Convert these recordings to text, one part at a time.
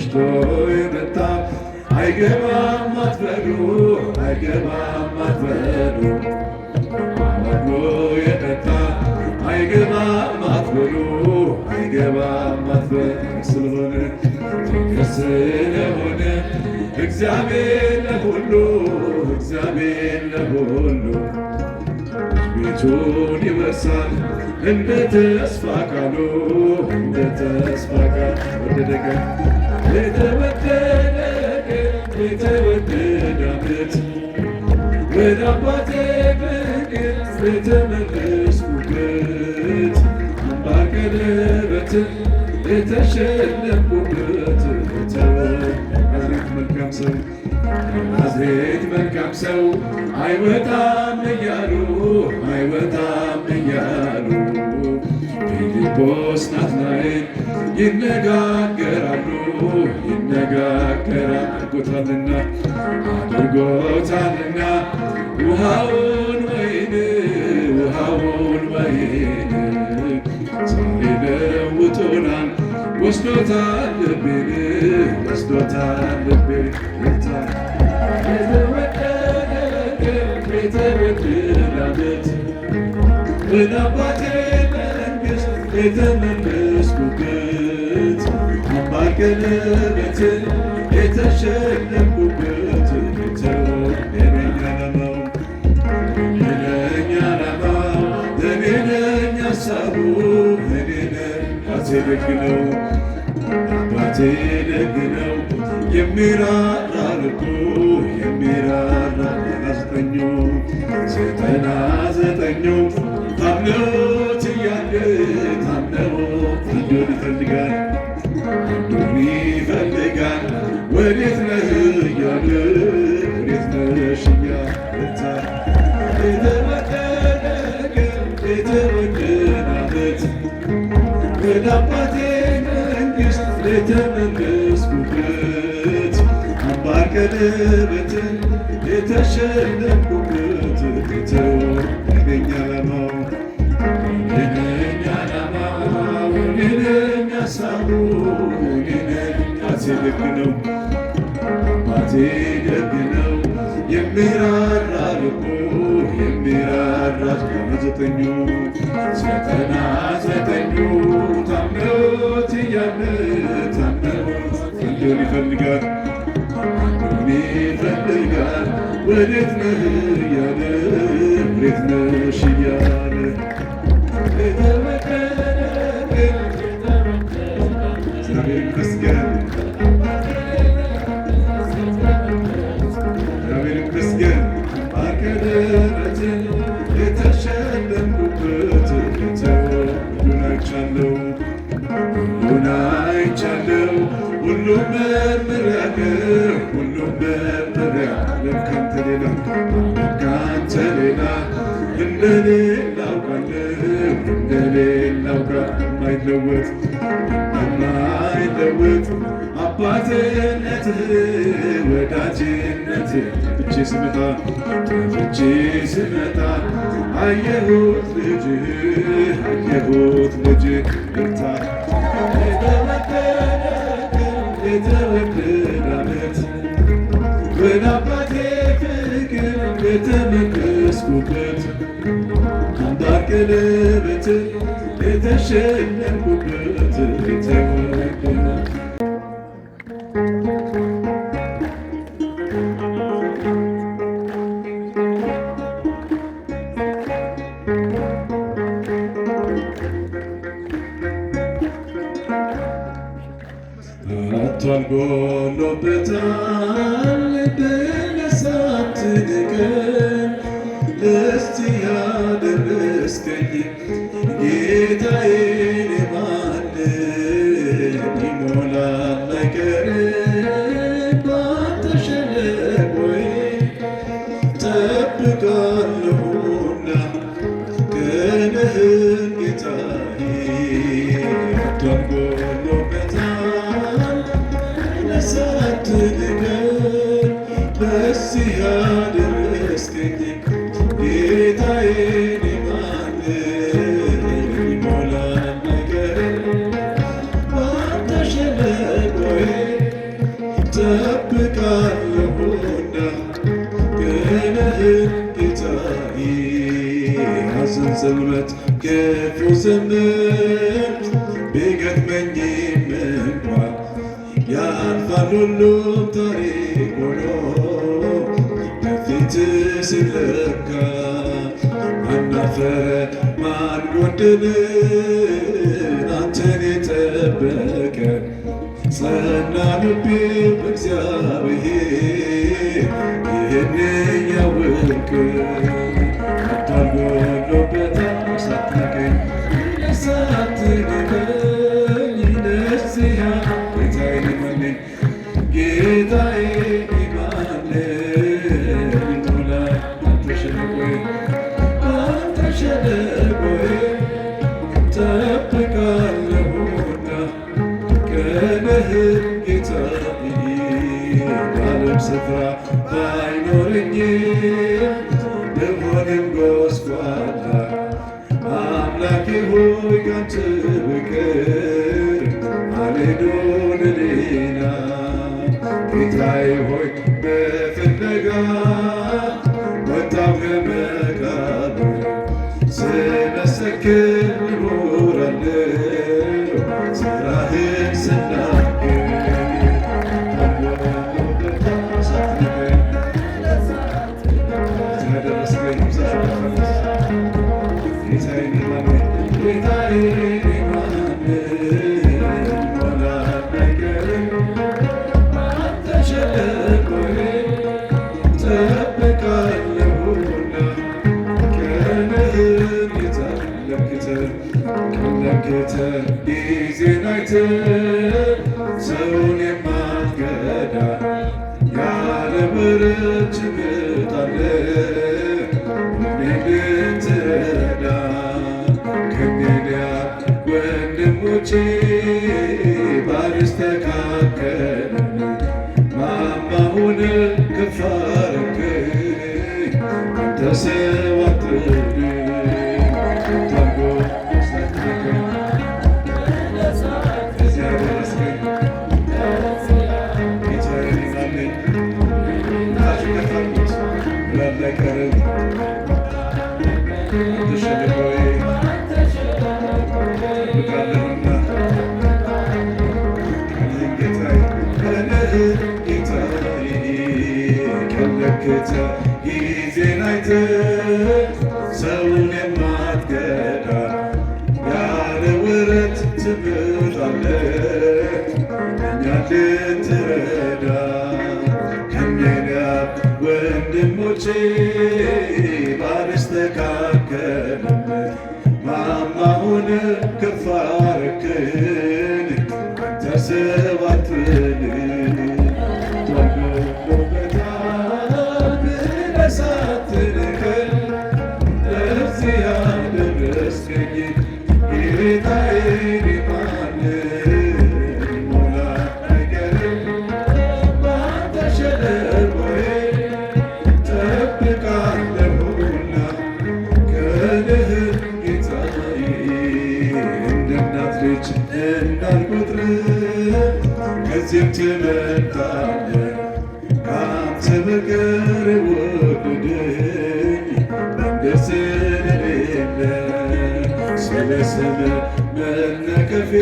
ሸሽቶ የመጣ አይገባም አትበሉ አይገባም አትበሉ አምኖ የመጣ አይገባም አትበሉ አይገባም አትበሉ ስለሆነ ስለሆነ እግዚአብሔር ለሁሉ እግዚአብሔር ለሁሉ ቤቱን ይወርሳል እንደ ተስፋ ቃሉ እንደ ተስፋ ቃሉ ወደደገ የተወደደ የተወደደ ዓመት ወደ አባቴ መንግሥት የተመለስኩበት አምባር ቀለበትን የተሸለምኩበት ናዝሬት መልካም ሰው ናዝሬት መልካም ሰው አይወጣም እያሉ አይወጣም እያሉ ፊልጶስ ናትናኤል ይነጋገራሉ ይነጋገራሉታልና አድርጎታልና ውሃውን ወይን ዛሬ ለውጦናል ወስዶታል ልቤን ወስዶታል ልቤን የተወደደ ዓመት ወደ አባቴ መንግሥት የተመለስኩበት አምባር ቀለበትን የተሸለምኩበት የነኛ ዓላማው የነኛ ዓላማው እኔ ነኝ ሐሳቡ እኔ ነኝ አባቴ ደግ ነው አባቴ ደግ ነው የሚራራ ልቡ የሚራራ ዘጠና ዘጠኙ ታምነውት እያለ ታምነውት አንዱን ይፈልጋል አንዱን ይፈልጋል ወዴት ነህ እያለ ወዴት ነሽ እያለ የተወደደ ዓመት ወደ አባቴ መንግሥት የተመለስኩበት አምባር ቀለበትን የተሸለምኩበት የነኛ ዓላማው የነኛ ዓላማው የነኛ ሐሳቡ የነኛ አባቴ ደግ ነው አባቴ ደግ ነው የሚራራ ልቡ የሚራራ ዘጠና ዘጠኙ ታምነውት እያለ ታምነውት አንዱን ይፈልጋል ይፈልጋል ወዴት ነህ እያለ ወዴት ነሽ እያለ እግዚአብሔር ይመስገን እግዚአብሔር ይመስገን አምባር ቀለበትን የተሸለምኩበት ሁሉን አይቻለሁ ሁሉን አይቻለሁ ሁሉም መርምሬያለሁ ሁሉም መርምሬያለሁ ካንተ ሌላ እንደሌላ አውቃለሁ እንደሌላ የማይለወጥ አባትነትህ ወዳጅነትህ ፍቼ ስመጣ አየሁት ልጅህ እርታ የተወደደ ዓመት ወደ አባቴ ፍቅር የተመለስኩበት አምባር ቀለበትን የተሸለምኩበት የተወደደ አቷል ጎሎበታል በለሳት ንቀን እስቲ ያደረስከኝ ጌታዬ ማንን ይሞላል አይቀርም ባንተ ሸለቆዬ ጠብቃለሁና ቀንህን ጌታዬ አቷል ጎሎበታል ሳትንቀር በዚህ ያደረስከኝ ጌታዬ ማንን ይሞላል አይቀርም ባንተ ሸለቆዬ ጠብቃለሁና ቀንህን ጌታዬ። ሐዘን ጽልመት ክፉ ዘመን ቢገጥመኝም እንኳን ያልፋል ሁሉም ታሪክ ሆኖ በፊት ሲለካ ማን አፈረ ማን ጎደለ አንተን የጠበቀ ጸና ልቤ በእግዚአብሔር ይህን ያወቀ አታጎሎበታል ሳትነቀኝ ሳትንቀኝ ነፍስያ ጌታዬ ማነኝ ጌታዬ ማነኝ ቶላ አንተ ሸለቆዬ አንተ ሸለቆዬ ጠብቃለሁና ቀንህን ጌታዬ በዓለም ስፍራ ባይኖረኝም ብሆንም ጎስቋላ አምላኬ ሆይ ካንተ በቀር አልሄድም ሌላ ጌታዬ ሆይ በፍለጋ ወጣሁ ከመቃብር ስመሰክር እኖራለሁ ስራህን ስናገር ጊዜን አይተህ ሰውን የማትገዳ ያለ ምሕረት ትመጣለህ እኔን ትረዳ ከእንግዲያ ወንድሞቼ ባልስተካከል ማማ ሆነህ ከፍ አደረግኸኝ አንተ ሰው አትበድል ጊዜን አይተህ ሰውን የማትገዳ ያለ ምሕረት ትመጣለህ እኛን ልትረዳ ከእንግዲያ ወንድሞቼ ባልስተካከልም ማማ ሆነህ ከፍ አደረግኸኝ አንተ ሰው አትበድል ሳትንቀኝ ለዚህ ያደረስከኝ ጌታዬ ማነኝ ሞላ አይቀርም ባንተ ሸለቆዬ ጠብቃለሁና ቀንህን ጌታዬ እንደ እናት ልጅ እንዳልቆጥርህ ከዚህም ትበልጣለህ ከአንተ በቀር ወደደኝ መንገድ ስለሌለ ስለ ስምህ መነቀፌ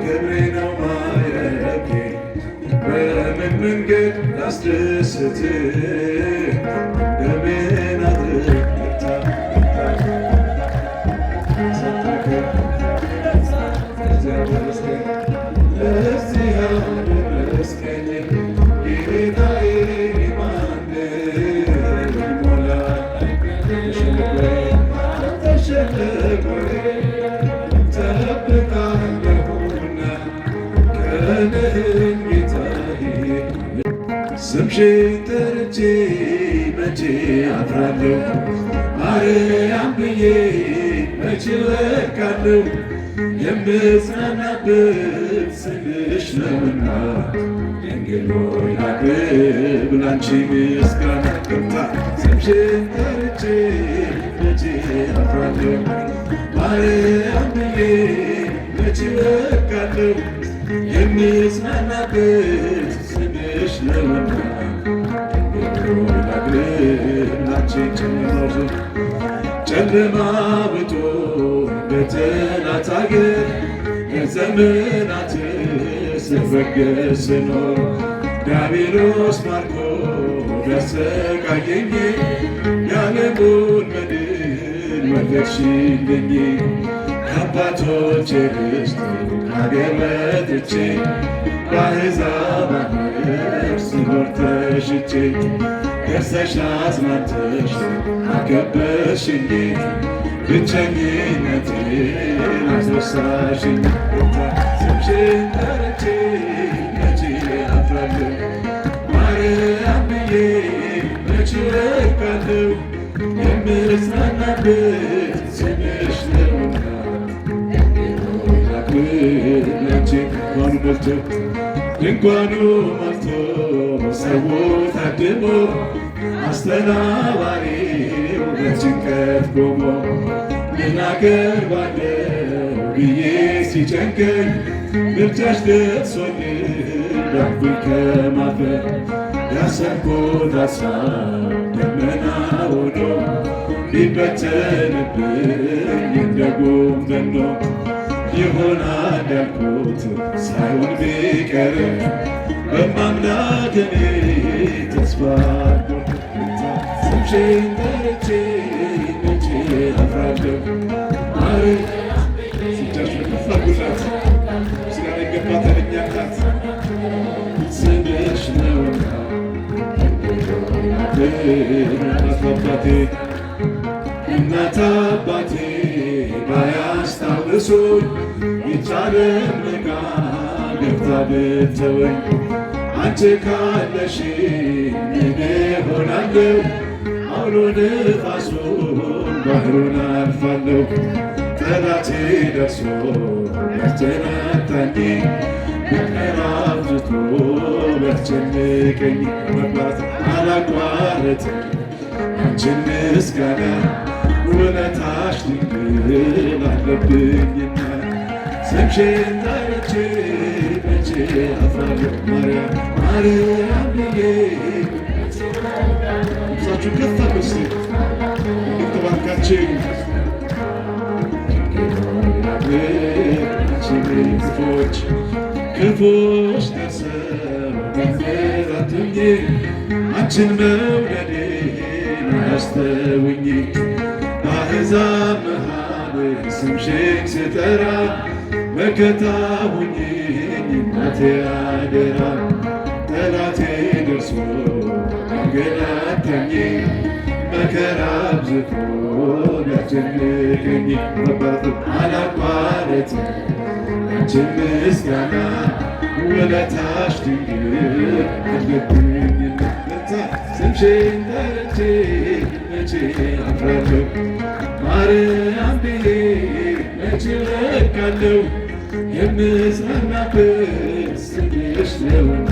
ክብሬ ነው ማዕረጌ በምን መንገድ ላስደስትህ እንደምን አድርግ ለዚህ ያደረስከኝ ጌታዬ ማነኝ ሞላ ተሸለቆዬ ጠብቃለሁና ቀንህን ጌታዬ ስምሽን ጠርቼ መቼ አፍራለሁ ማርያም ብዬ መቼ እወድቃለሁ የምጽናናበት ስምሽ ነውና ድንግል ሆይ ላቅርብ ላንቺ ምስጋና ገብታ ስምሽን ጠርቼ መቼ አፍራለሁ ማርያም ብዬ መቼ እወድቃለሁ የምጽናናበት ላንቺ ጨለማ ብቶ በጠላት አገር ለዘመናት ስፈገስ ስኖር ዲያብሎስ ማርኮ ቢያሰቃየኝ የዓለሙን መድን ወለድሽልኝ። ከአባቶቼ ርስት አገር ወጥቼ በአሕዛብ አገር ስኖር ተሽጬ ደርሰሽ አጽናንተሽ አከበርሽኝ ብቸኝነቴን አስረሳሽኝ። ስምሽን ጠርቼ መቼ አፍራለሁ ማርያም ብዬ መቼ እወድቃለሁ የምጽናናበት ስምሽ ነውና ላክብር ላንቺ ድንኳኑ ሞልቶ ድንኳኑ ሞልቶ ሰው ታድሞ አስተናባሪው በጭንቀት ቆሞ ልናገር ባለው ብዬ ሲጨንቀኝ ምልጃሽ ደርሶልኝ ዳንኩኝ ከማፈር ያሰብኩት ሐሳብ ደመና ሆኖ ቢበተንብኝ እንደ ጉም በኖ ይሆናል ያልኩት ሳይሆን ቢቀርም በማምላክ እኔ ተስፋ ስምሽን ጠርቼ መቼ አፍራለሁ ማርያም ስጃችሁ ከፍ አድርጉላት ምስጋና ይገባታል እኛ እናት ስምሽ ነውና እናት አባቴ እናት አባቴ ባያስታውሱኝ ይቻለም ልቃ ገብታ ብትተወኝ አንቺ ካለሽ እኔ ሆናለሁ አውሎ ነፋሱን ባህሩን አልፋለሁ። ጠላቴ ደርሶ ያስጨነቀኝ መከራ አብዝቶ ቢያስጨንቀኝ መግባት አላቋርጥም አንቺን ምስጋና ውለታሽ ድንግል አለብኝና ስምሽን ጠርቼ መቼ አፍራለሁ ማርያም ማርያም ብዬ ድምፃችሁን ከፍ አድርጉ እስቲ እባካችሁ ክፎች ክፎች ደርሰው ገንዘራትኝ አንቺን መውደዴን አያስተውኝ በአሕዛብ መሃል ስምሽን ስጠራ መከታ ሁኚኝ እናቴ አደራ ጠላቴ ደርሶ አንገላታኝ መከራ አብዝቶ ቢያስጨንቀኝ አላቋርጥም አንቺን ምስጋና ውለታሽ ድንግል አለብኝና ስምሽን ጠርቼ መቼ አፍራለሁ ማርያም ብዬ መቼ እወድቃለሁ የምጽናናበት ስምሽ ነውና